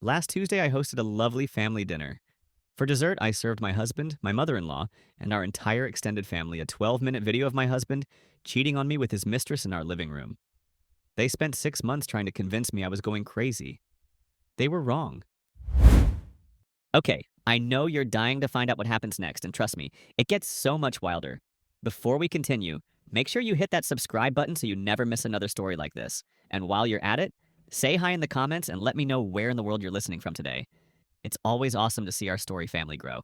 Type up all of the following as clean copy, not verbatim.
Last Tuesday, I hosted a lovely family dinner. For dessert, I served my husband, my mother in law, and our entire extended family a 12-minute video of my husband cheating on me with his mistress in our living room. They spent 6 months trying to convince me I was going crazy. They were wrong. Okay, I know you're dying to find out what happens next, and trust me, it gets so much wilder. Before we continue, make sure you hit that subscribe button so you never miss another story like this. And while you're at it, say hi in the comments and let me know where in the world you're listening from today. It's always awesome to see our story family grow.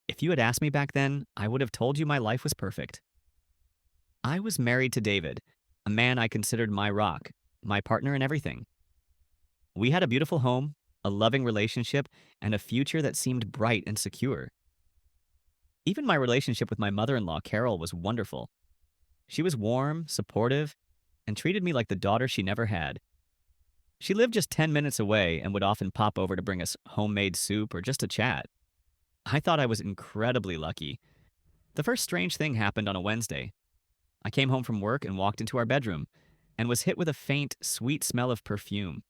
If you had asked me back then, I would have told you my life was perfect. I was married to David, a man I considered my rock, my partner in everything. We had a beautiful home, a loving relationship, and a future that seemed bright and secure. Even my relationship with my mother in law, Carol, was wonderful. She was warm, supportive, and treated me like the daughter she never had. She lived just 10 minutes away and would often pop over to bring us homemade soup or just to chat. I thought I was incredibly lucky. The first strange thing happened on a Wednesday. I came home from work and walked into our bedroom and was hit with a faint, sweet smell of perfume.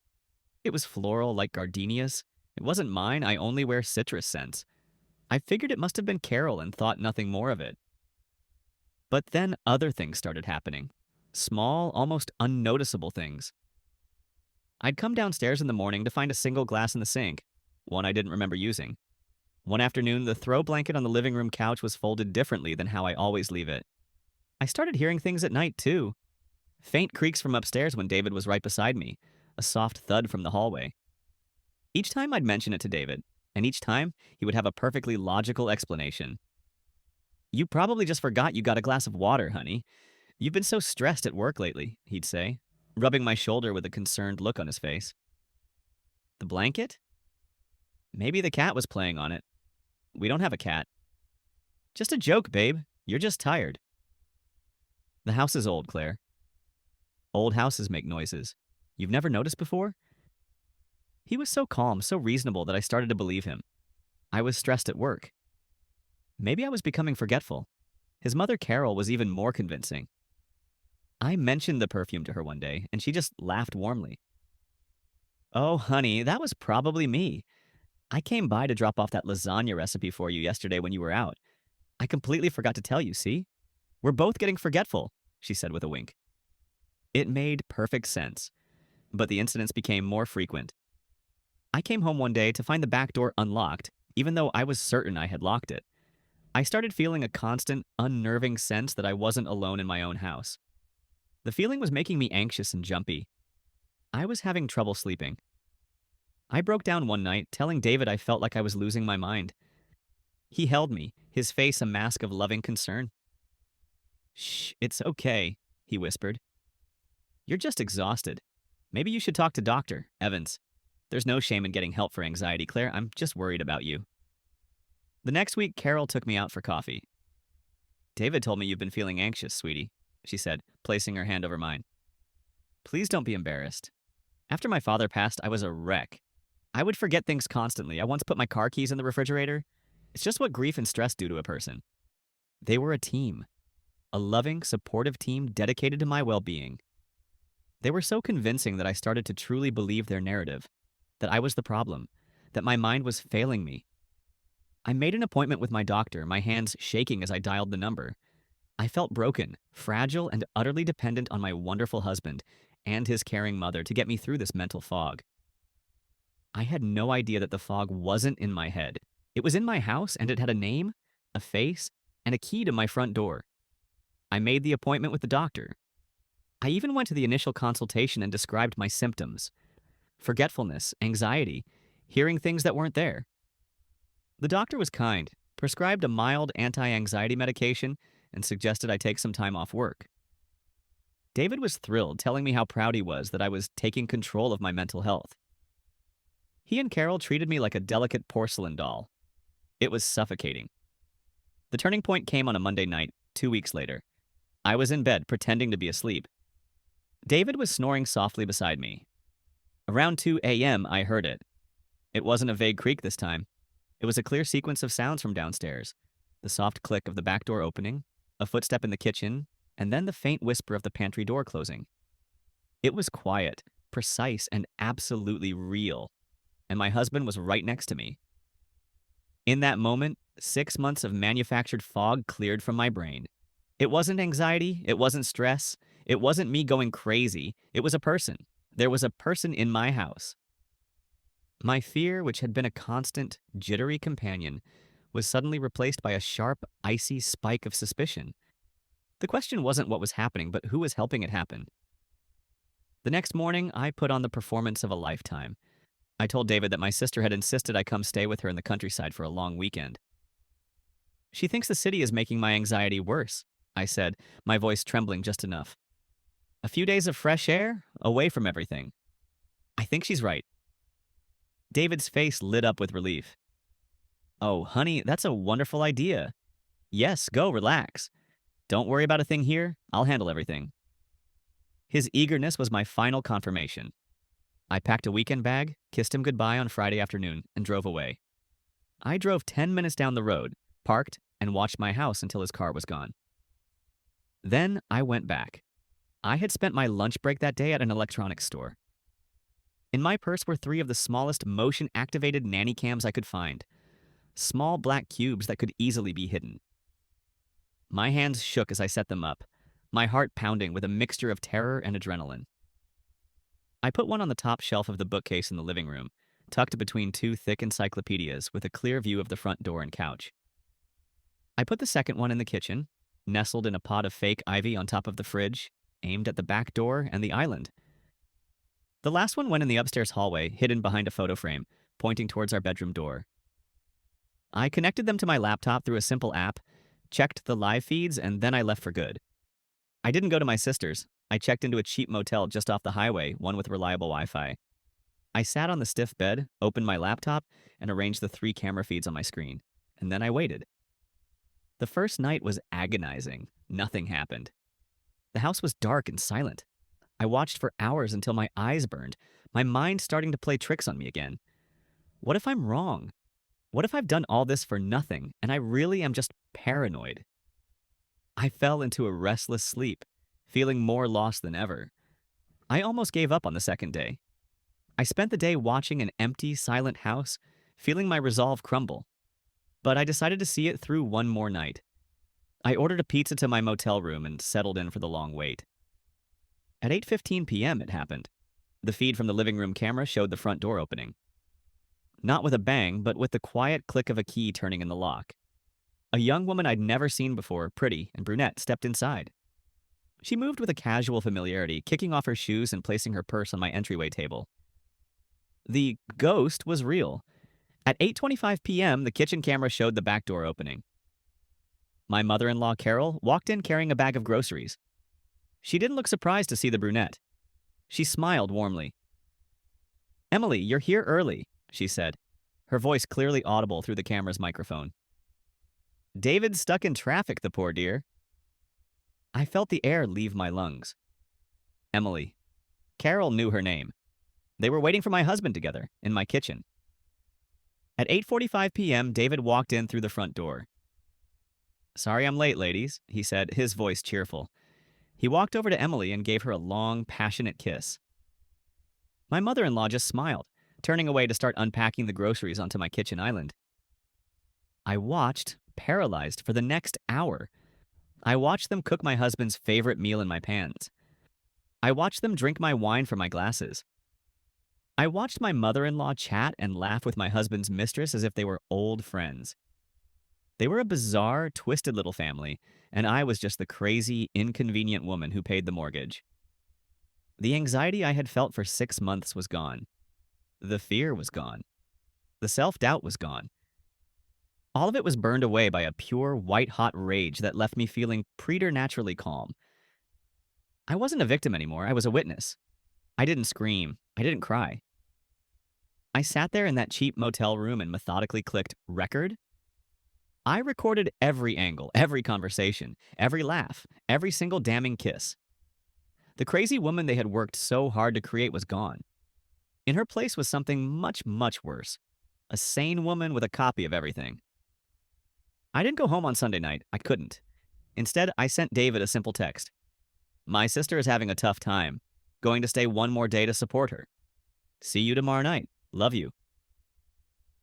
It was floral like gardenias. It wasn't mine, I only wear citrus scents. I figured it must have been Carol and thought nothing more of it. But then other things started happening. Small, almost unnoticeable things. I'd come downstairs in the morning to find a single glass in the sink, one I didn't remember using. One afternoon, the throw blanket on the living room couch was folded differently than how I always leave it. I started hearing things at night, too. Faint creaks from upstairs when David was right beside me, a soft thud from the hallway. Each time I'd mention it to David, and each time he would have a perfectly logical explanation. "You probably just forgot you got a glass of water, honey. You've been so stressed at work lately," he'd say, rubbing my shoulder with a concerned look on his face. The blanket? Maybe the cat was playing on it. We don't have a cat. Just a joke, babe. You're just tired. The house is old, Claire. Old houses make noises. You've never noticed before? He was so calm, so reasonable that I started to believe him. I was stressed at work. Maybe I was becoming forgetful. His mother, Carol, was even more convincing. I mentioned the perfume to her one day, and she just laughed warmly. "Oh, honey, that was probably me. I came by to drop off that lasagna recipe for you yesterday when you were out. I completely forgot to tell you, see? We're both getting forgetful," she said with a wink. It made perfect sense, but the incidents became more frequent. I came home one day to find the back door unlocked, even though I was certain I had locked it. I started feeling a constant, unnerving sense that I wasn't alone in my own house. The feeling was making me anxious and jumpy. I was having trouble sleeping. I broke down one night, telling David I felt like I was losing my mind. He held me, his face a mask of loving concern. "Shh, it's okay," he whispered. "You're just exhausted. Maybe you should talk to Dr. Evans. There's no shame in getting help for anxiety, Claire. I'm just worried about you." The next week, Carol took me out for coffee. "David told me you've been feeling anxious, sweetie," she said, placing her hand over mine. "Please don't be embarrassed. After my father passed, I was a wreck. I would forget things constantly. I once put my car keys in the refrigerator. It's just what grief and stress do to a person." They were a team. A loving, supportive team dedicated to my well-being. They were so convincing that I started to truly believe their narrative, that I was the problem, that my mind was failing me. I made an appointment with my doctor, my hands shaking as I dialed the number. I felt broken, fragile, and utterly dependent on my wonderful husband and his caring mother to get me through this mental fog. I had no idea that the fog wasn't in my head. It was in my house, and it had a name, a face, and a key to my front door. I made the appointment with the doctor. I even went to the initial consultation and described my symptoms: forgetfulness, anxiety, hearing things that weren't there. The doctor was kind, prescribed a mild anti-anxiety medication, and suggested I take some time off work. David was thrilled, telling me how proud he was that I was taking control of my mental health. He and Carol treated me like a delicate porcelain doll. It was suffocating. The turning point came on a Monday night, 2 weeks later. I was in bed, pretending to be asleep. David was snoring softly beside me. Around 2 a.m., I heard it. It wasn't a vague creak this time. It was a clear sequence of sounds from downstairs: the soft click of the back door opening, a footstep in the kitchen, and then the faint whisper of the pantry door closing. It was quiet, precise and absolutely real, and my husband was right next to me. In that moment, 6 months of manufactured fog cleared from my brain. It wasn't anxiety, it wasn't stress, it wasn't me going crazy, it was a person. There was a person in my house. My fear, which had been a constant, jittery companion, was suddenly replaced by a sharp, icy spike of suspicion. The question wasn't what was happening, but who was helping it happen. The next morning, I put on the performance of a lifetime. I told David that my sister had insisted I come stay with her in the countryside for a long weekend. She thinks the city is making my anxiety worse, I said, my voice trembling just enough. A few days of fresh air, away from everything. I think she's right. David's face lit up with relief. Oh, honey, that's a wonderful idea. Yes, go, relax. Don't worry about a thing here, I'll handle everything. His eagerness was my final confirmation. I packed a weekend bag, kissed him goodbye on Friday afternoon, and drove away. I drove 10 minutes down the road, parked, and watched my house until his car was gone. Then I went back. I had spent my lunch break that day at an electronics store. In my purse were 3 of the smallest motion-activated nanny cams I could find. Small black cubes that could easily be hidden. My hands shook as I set them up, my heart pounding with a mixture of terror and adrenaline. I put one on the top shelf of the bookcase in the living room, tucked between 2 thick encyclopedias with a clear view of the front door and couch. I put the second one in the kitchen, nestled in a pot of fake ivy on top of the fridge, aimed at the back door and the island. The last one went in the upstairs hallway, hidden behind a photo frame, pointing towards our bedroom door. I connected them to my laptop through a simple app, checked the live feeds, and then I left for good. I didn't go to my sister's. I checked into a cheap motel just off the highway, one with reliable Wi-Fi. I sat on the stiff bed, opened my laptop, and arranged the 3 camera feeds on my screen. And then I waited. The first night was agonizing. Nothing happened. The house was dark and silent. I watched for hours until my eyes burned, my mind starting to play tricks on me again. What if I'm wrong? What if I've done all this for nothing, and I really am just paranoid? I fell into a restless sleep, feeling more lost than ever. I almost gave up on the second day. I spent the day watching an empty, silent house, feeling my resolve crumble. But I decided to see it through one more night. I ordered a pizza to my motel room and settled in for the long wait. At 8:15 p.m. it happened. The feed from the living room camera showed the front door opening. Not with a bang, but with the quiet click of a key turning in the lock. A young woman I'd never seen before, pretty and brunette, stepped inside. She moved with a casual familiarity, kicking off her shoes and placing her purse on my entryway table. The ghost was real. At 8:25 p.m., the kitchen camera showed the back door opening. My mother-in-law, Carol, walked in carrying a bag of groceries. She didn't look surprised to see the brunette. She smiled warmly. "Emily, you're here early," she said, her voice clearly audible through the camera's microphone. "David's stuck in traffic, the poor dear." I felt the air leave my lungs. Emily. Carol knew her name. They were waiting for my husband together, in my kitchen. At 8:45 p.m., David walked in through the front door. "Sorry I'm late, ladies," he said, his voice cheerful. He walked over to Emily and gave her a long, passionate kiss. My mother-in-law just smiled, turning away to start unpacking the groceries onto my kitchen island. I watched, paralyzed, for the next hour. I watched them cook my husband's favorite meal in my pans. I watched them drink my wine from my glasses. I watched my mother-in-law chat and laugh with my husband's mistress as if they were old friends. They were a bizarre, twisted little family, and I was just the crazy, inconvenient woman who paid the mortgage. The anxiety I had felt for 6 months was gone. The fear was gone. The self-doubt was gone. All of it was burned away by a pure, white-hot rage that left me feeling preternaturally calm. I wasn't a victim anymore, I was a witness. I didn't scream. I didn't cry. I sat there in that cheap motel room and methodically clicked record. I recorded every angle, every conversation, every laugh, every single damning kiss. The crazy woman they had worked so hard to create was gone. In her place was something much, much worse. A sane woman with a copy of everything. I didn't go home on Sunday night. I couldn't. Instead, I sent David a simple text. "My sister is having a tough time. Going to stay one more day to support her. See you tomorrow night. Love you.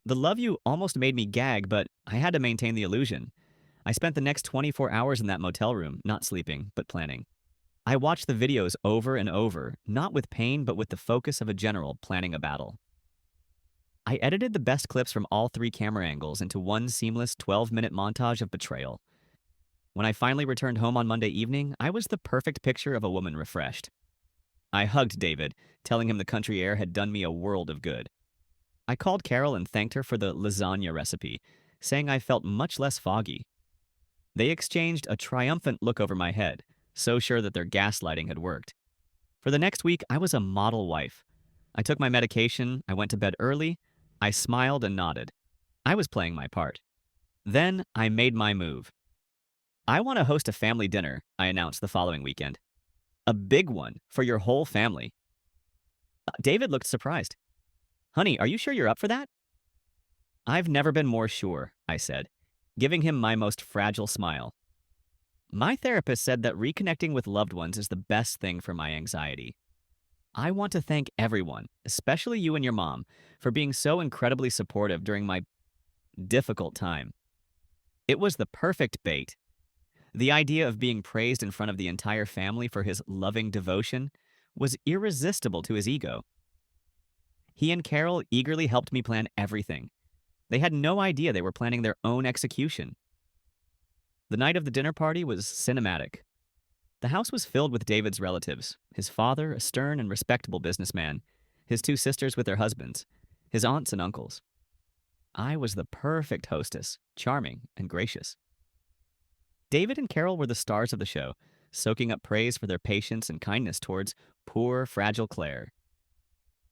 The love you almost made me gag, but I had to maintain the illusion. I spent the next 24 hours in that motel room, not sleeping, but planning. I watched the videos over and over, not with pain, but with the focus of a general planning a battle. I edited the best clips from all three camera angles into one seamless 12-minute montage of betrayal. When I finally returned home on Monday evening, I was the perfect picture of a woman refreshed. I hugged David, telling him the country air had done me a world of good. I called Carol and thanked her for the lasagna recipe, saying I felt much less foggy. They exchanged a triumphant look over my head, so sure that their gaslighting had worked. For the next week, I was a model wife. I took my medication, I went to bed early, I smiled and nodded. I was playing my part. Then I made my move. I want to host a family dinner, I announced the following weekend. A big one for your whole family. David looked surprised. Honey, are you sure you're up for that? I've never been more sure, I said, giving him my most fragile smile. My therapist said that reconnecting with loved ones is the best thing for my anxiety. I want to thank everyone, especially you and your mom, for being so incredibly supportive during my difficult time. It was the perfect bait. The idea of being praised in front of the entire family for his loving devotion was irresistible to his ego. He and Carol eagerly helped me plan everything. They had no idea they were planning their own execution. The night of the dinner party was cinematic. The house was filled with David's relatives, his father, a stern and respectable businessman, his two sisters with their husbands, his aunts and uncles. I was the perfect hostess, charming and gracious. David and Carol were the stars of the show, soaking up praise for their patience and kindness towards poor, fragile Claire.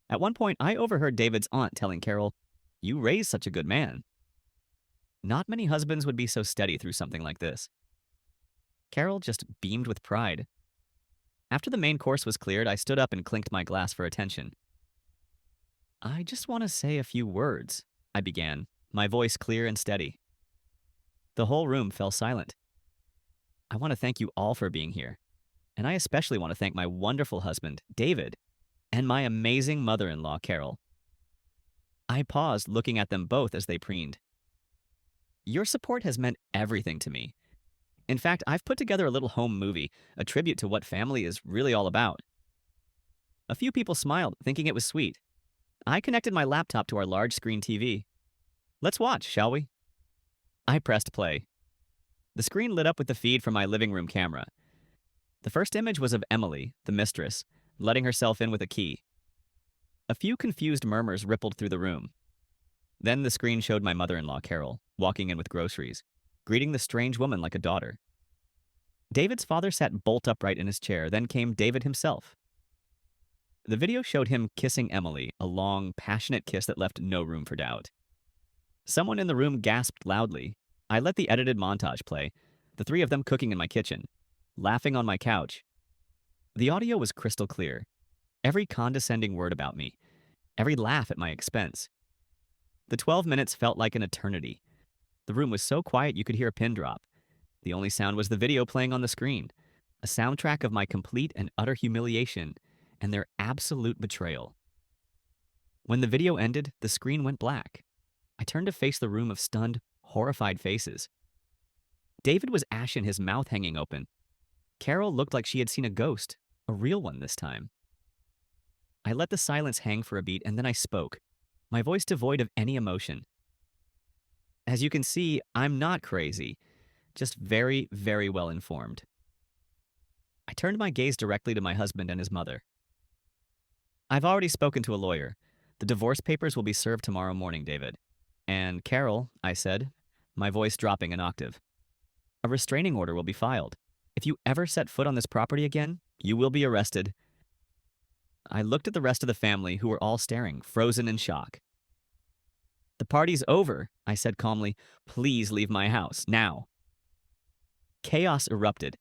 At one point, I overheard David's aunt telling Carol, "You raised such a good man." Not many husbands would be so steady through something like this. Carol just beamed with pride. After the main course was cleared, I stood up and clinked my glass for attention. I just want to say a few words, I began, my voice clear and steady. The whole room fell silent. I want to thank you all for being here, and I especially want to thank my wonderful husband, David, and my amazing mother-in-law, Carol. I paused, looking at them both as they preened. Your support has meant everything to me. In fact, I've put together a little home movie, a tribute to what family is really all about. A few people smiled, thinking it was sweet. I connected my laptop to our large screen TV. Let's watch, shall we? I pressed play. The screen lit up with the feed from my living room camera. The first image was of Emily, the mistress, letting herself in with a key. A few confused murmurs rippled through the room. Then the screen showed my mother-in-law, Carol, walking in with groceries, greeting the strange woman like a daughter. David's father sat bolt upright in his chair, then came David himself. The video showed him kissing Emily, a long, passionate kiss that left no room for doubt. Someone in the room gasped loudly. I let the edited montage play, the three of them cooking in my kitchen, laughing on my couch. The audio was crystal clear. Every condescending word about me, every laugh at my expense. The 12 minutes felt like an eternity. The room was so quiet you could hear a pin drop. The only sound was the video playing on the screen, a soundtrack of my complete and utter humiliation and their absolute betrayal. When the video ended, the screen went black. I turned to face the room of stunned, horrified faces. David was ashen, his mouth hanging open. Carol looked like she had seen a ghost, a real one this time. I let the silence hang for a beat, and then I spoke, my voice devoid of any emotion. As you can see, I'm not crazy, just very, very well informed. I turned my gaze directly to my husband and his mother. I've already spoken to a lawyer. The divorce papers will be served tomorrow morning, David. And Carol, I said, my voice dropping an octave, a restraining order will be filed. If you ever set foot on this property again, you will be arrested. I looked at the rest of the family, who were all staring, frozen in shock. The party's over, I said calmly. Please leave my house, now. Chaos erupted.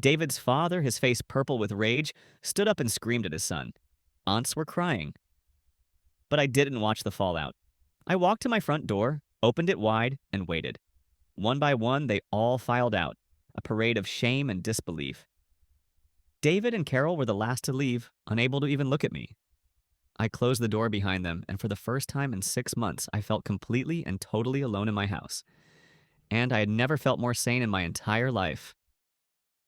David's father, his face purple with rage, stood up and screamed at his son. Aunts were crying. But I didn't watch the fallout. I walked to my front door, opened it wide, and waited. One by one, they all filed out, a parade of shame and disbelief. David and Carol were the last to leave, unable to even look at me. I closed the door behind them, and for the first time in 6 months, I felt completely and totally alone in my house. And I had never felt more sane in my entire life.